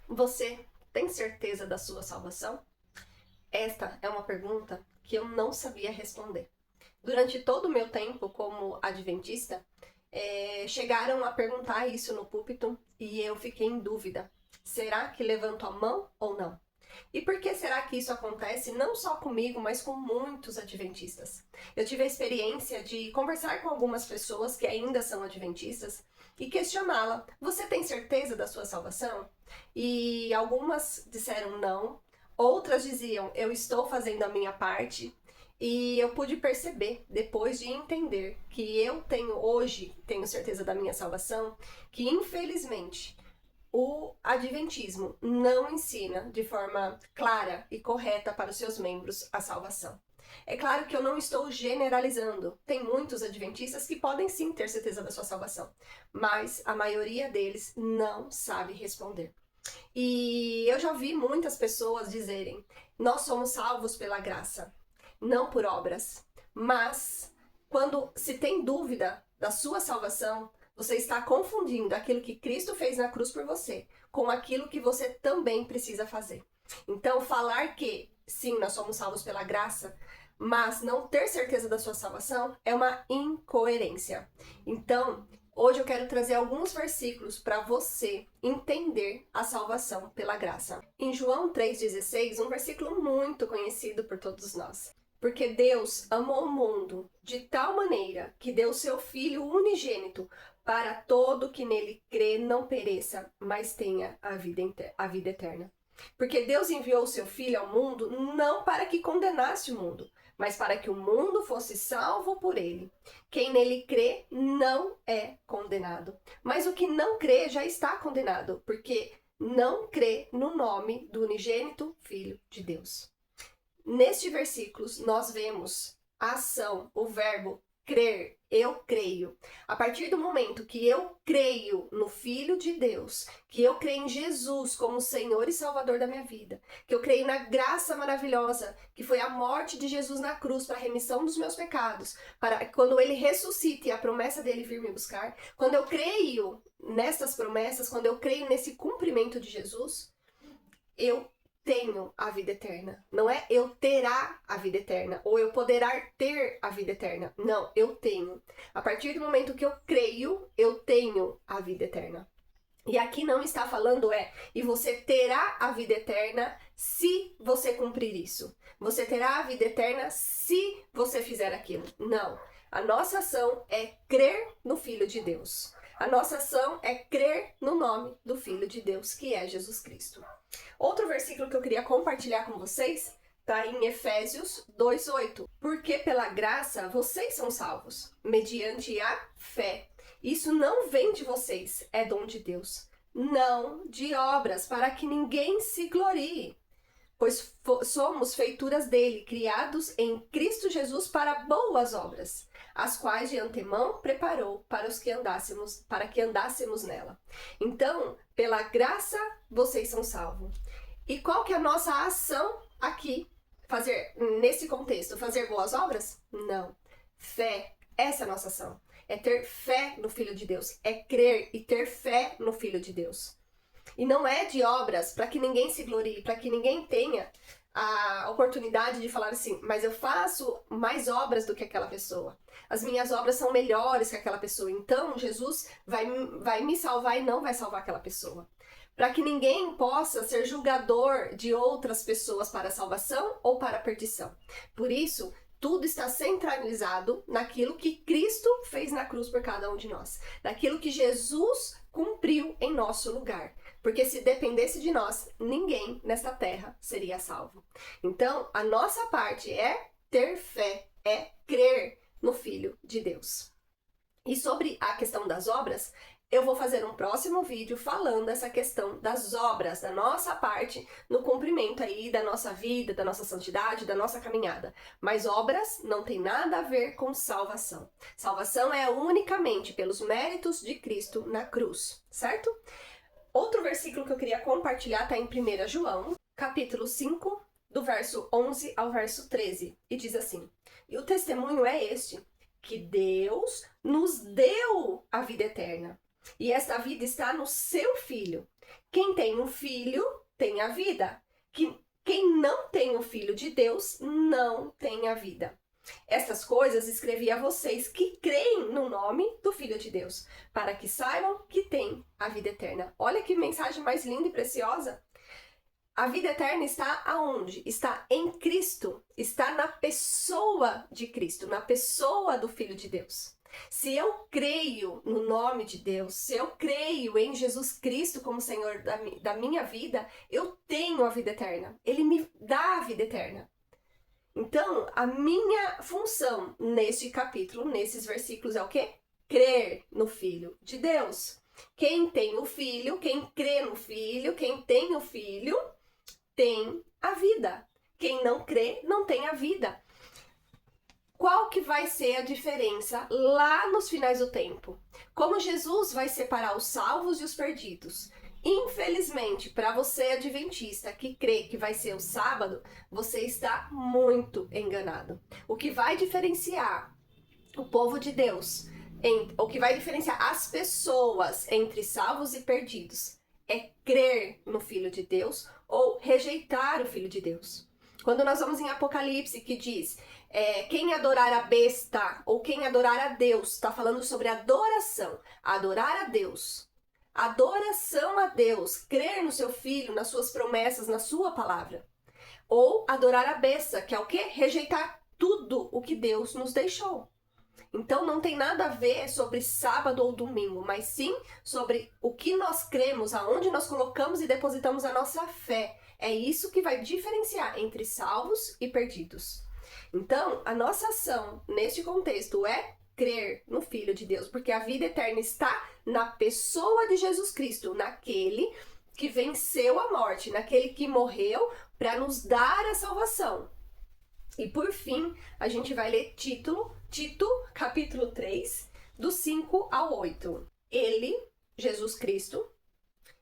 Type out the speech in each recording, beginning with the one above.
Você tem certeza da sua salvação? Esta é uma pergunta que eu não sabia responder. Durante todo o meu tempo como adventista, chegaram a perguntar isso no púlpito e eu fiquei em dúvida. Será que levanto a mão ou não? E por que será que isso acontece não só comigo, mas com muitos adventistas? Eu tive a experiência de conversar com algumas pessoas que ainda são adventistas e questioná-la: você tem certeza da sua salvação? E algumas disseram não, outras diziam: eu estou fazendo a minha parte. E eu pude perceber, depois de entender que eu tenho certeza da minha salvação, que infelizmente o Adventismo não ensina de forma clara e correta para os seus membros a salvação. É claro que eu não estou generalizando. Tem muitos adventistas que podem sim ter certeza da sua salvação, mas a maioria deles não sabe responder. E eu já vi muitas pessoas dizerem: nós somos salvos pela graça, não por obras. Mas quando se tem dúvida da sua salvação, você está confundindo aquilo que Cristo fez na cruz por você com aquilo que você também precisa fazer. Então, falar que sim, nós somos salvos pela graça, mas não ter certeza da sua salvação é uma incoerência. Então, hoje eu quero trazer alguns versículos para você entender a salvação pela graça. Em João 3,16, um versículo muito conhecido por todos nós. Porque Deus amou o mundo de tal maneira que deu seu Filho unigênito para todo que nele crê não pereça, mas tenha a vida eterna. Porque Deus enviou o seu Filho ao mundo não para que condenasse o mundo, mas para que o mundo fosse salvo por ele. Quem nele crê não é condenado, mas o que não crê já está condenado, porque não crê no nome do unigênito Filho de Deus. Neste versículo, nós vemos a ação, o verbo crer, eu creio. A partir do momento que eu creio no Filho de Deus, que eu creio em Jesus como Senhor e Salvador da minha vida, que eu creio na graça maravilhosa, que foi a morte de Jesus na cruz para a remissão dos meus pecados, para quando ele ressuscita e a promessa dele vir me buscar, quando eu creio nessas promessas, quando eu creio nesse cumprimento de Jesus, eu tenho a vida eterna. Não é eu terá a vida eterna ou eu poderá ter a vida eterna. Não, eu tenho. A partir do momento que eu creio, eu tenho a vida eterna. E aqui não está falando e você terá a vida eterna se você cumprir isso. Você terá a vida eterna se você fizer aquilo. Não. A nossa ação é crer no Filho de Deus. A nossa ação é crer no nome do Filho de Deus, que é Jesus Cristo. Outro versículo que eu queria compartilhar com vocês está em Efésios 2:8. Porque pela graça vocês são salvos, mediante a fé. Isso não vem de vocês, é dom de Deus. Não de obras, para que ninguém se glorie. Pois somos feituras dele, criados em Cristo Jesus para boas obras, as quais de antemão preparou para que andássemos nela. Então, pela graça, vocês são salvos. E qual que é a nossa ação aqui? Nesse contexto, fazer boas obras? Não. Fé, essa é a nossa ação. É ter fé no Filho de Deus. É crer e ter fé no Filho de Deus. E não é de obras para que ninguém se glorie, para que ninguém tenha a oportunidade de falar assim: mas eu faço mais obras do que aquela pessoa. As minhas obras são melhores que aquela pessoa. Então Jesus vai me salvar e não vai salvar aquela pessoa. Para que ninguém possa ser julgador de outras pessoas para a salvação ou para a perdição. Por isso, tudo está centralizado naquilo que Cristo fez na cruz por cada um de nós. Naquilo que Jesus cumpriu em nosso lugar. Porque se dependesse de nós, ninguém nesta terra seria salvo. Então, a nossa parte é ter fé, é crer no Filho de Deus. E sobre a questão das obras, eu vou fazer um próximo vídeo falando essa questão das obras, da nossa parte no cumprimento aí da nossa vida, da nossa santidade, da nossa caminhada. Mas obras não tem nada a ver com salvação. Salvação é unicamente pelos méritos de Cristo na cruz, certo? Outro versículo que eu queria compartilhar está em 1 João, capítulo 5, do verso 11 ao verso 13. E diz assim: e o testemunho é este, que Deus nos deu a vida eterna. E esta vida está no seu Filho. quem tem um filho tem a vida. Quem não tem o Filho de Deus não tem a vida. Essas coisas escrevi a vocês que creem no nome do Filho de Deus, para que saibam que têm a vida eterna. Olha que mensagem mais linda e preciosa. A vida eterna está aonde? Está em Cristo. Está na pessoa de Cristo, na pessoa do Filho de Deus. Se eu creio no nome de Deus, se eu creio em Jesus Cristo como Senhor da minha vida, eu tenho a vida eterna. Ele me dá a vida eterna. Então, a minha função neste capítulo, nesses versículos, é o quê? Crer no Filho de Deus. Quem tem o Filho, quem crê no Filho, quem tem o Filho, tem a vida. Quem não crê, não tem a vida. Qual que vai ser a diferença lá nos finais do tempo? Como Jesus vai separar os salvos e os perdidos? Infelizmente, para você adventista que crê que vai ser o sábado, você está muito enganado. O que vai diferenciar o povo de Deus, o que vai diferenciar as pessoas entre salvos e perdidos, é crer no Filho de Deus ou rejeitar o Filho de Deus. Quando nós vamos em Apocalipse, que diz, quem adorar a besta ou quem adorar a Deus, está falando sobre adoração, adorar a Deus. Adoração a Deus, crer no seu Filho, nas suas promessas, na sua palavra. Ou adorar a besta, que é o quê? Rejeitar tudo o que Deus nos deixou. Então não tem nada a ver sobre sábado ou domingo, mas sim sobre o que nós cremos, aonde nós colocamos e depositamos a nossa fé. É isso que vai diferenciar entre salvos e perdidos. Então, a nossa ação neste contexto é crer no Filho de Deus, porque a vida eterna está na pessoa de Jesus Cristo, naquele que venceu a morte, naquele que morreu para nos dar a salvação. E por fim, a gente vai ler Tito, capítulo 3, do 5 ao 8. Ele, Jesus Cristo,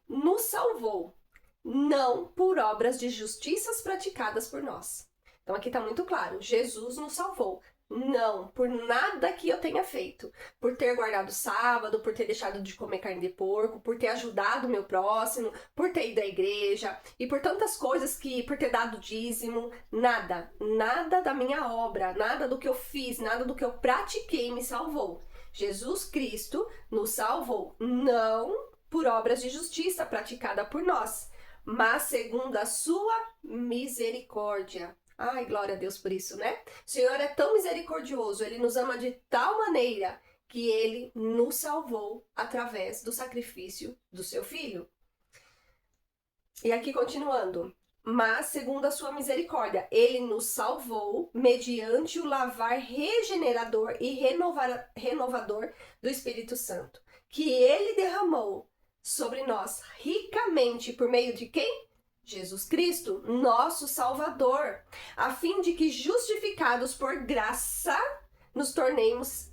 nos salvou, não por obras de justiças praticadas por nós. Então aqui está muito claro, Jesus nos salvou. Não, por nada que eu tenha feito. Por ter guardado sábado, por ter deixado de comer carne de porco, por ter ajudado o meu próximo, por ter ido à igreja e por tantas coisas por ter dado dízimo. Nada da minha obra, nada do que eu fiz, nada do que eu pratiquei me salvou. Jesus Cristo nos salvou, não por obras de justiça praticada por nós, mas segundo a sua misericórdia. Ai, glória a Deus por isso, né? O Senhor é tão misericordioso, Ele nos ama de tal maneira que Ele nos salvou através do sacrifício do seu Filho. E aqui continuando. Mas, segundo a sua misericórdia, Ele nos salvou mediante o lavar regenerador e renovador do Espírito Santo, que Ele derramou sobre nós ricamente por meio de quem? Jesus Cristo, nosso Salvador, a fim de que, justificados por graça, nos tornemos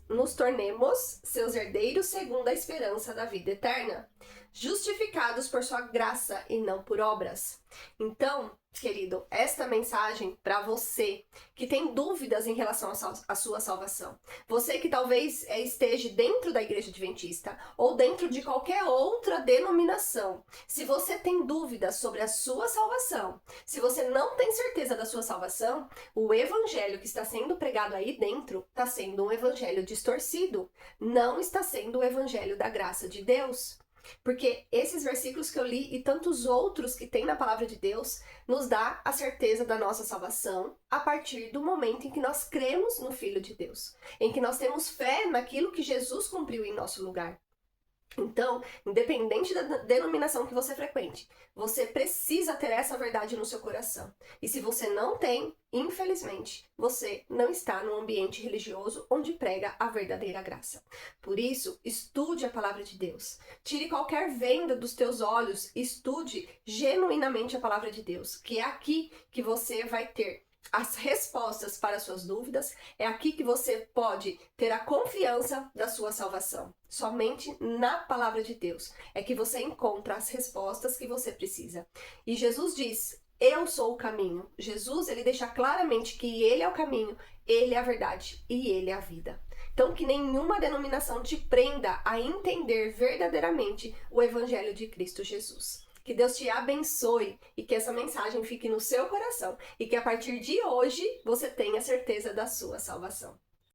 seus herdeiros segundo a esperança da vida eterna. Justificados por sua graça e não por obras. Então, querido, esta mensagem para você que tem dúvidas em relação à sua salvação. Você que talvez esteja dentro da igreja adventista ou dentro de qualquer outra denominação. Se você tem dúvidas sobre a sua salvação, se você não tem certeza da sua salvação, o evangelho que está sendo pregado aí dentro está sendo um evangelho distorcido. Não está sendo o evangelho da graça de Deus. Porque esses versículos que eu li e tantos outros que tem na palavra de Deus nos dá a certeza da nossa salvação a partir do momento em que nós cremos no Filho de Deus, em que nós temos fé naquilo que Jesus cumpriu em nosso lugar. Então, independente da denominação que você frequente, você precisa ter essa verdade no seu coração. E se você não tem, infelizmente, você não está num ambiente religioso onde prega a verdadeira graça. Por isso, estude a palavra de Deus. Tire qualquer venda dos teus olhos, estude genuinamente a palavra de Deus, que é aqui que você vai ter as respostas para as suas dúvidas, é aqui que você pode ter a confiança da sua salvação. Somente na palavra de Deus é que você encontra as respostas que você precisa. E Jesus diz, eu sou o caminho. Jesus, ele deixa claramente que ele é o caminho, ele é a verdade e ele é a vida. Então, que nenhuma denominação te prenda a entender verdadeiramente o evangelho de Cristo Jesus. Que Deus te abençoe e que essa mensagem fique no seu coração e que a partir de hoje você tenha certeza da sua salvação.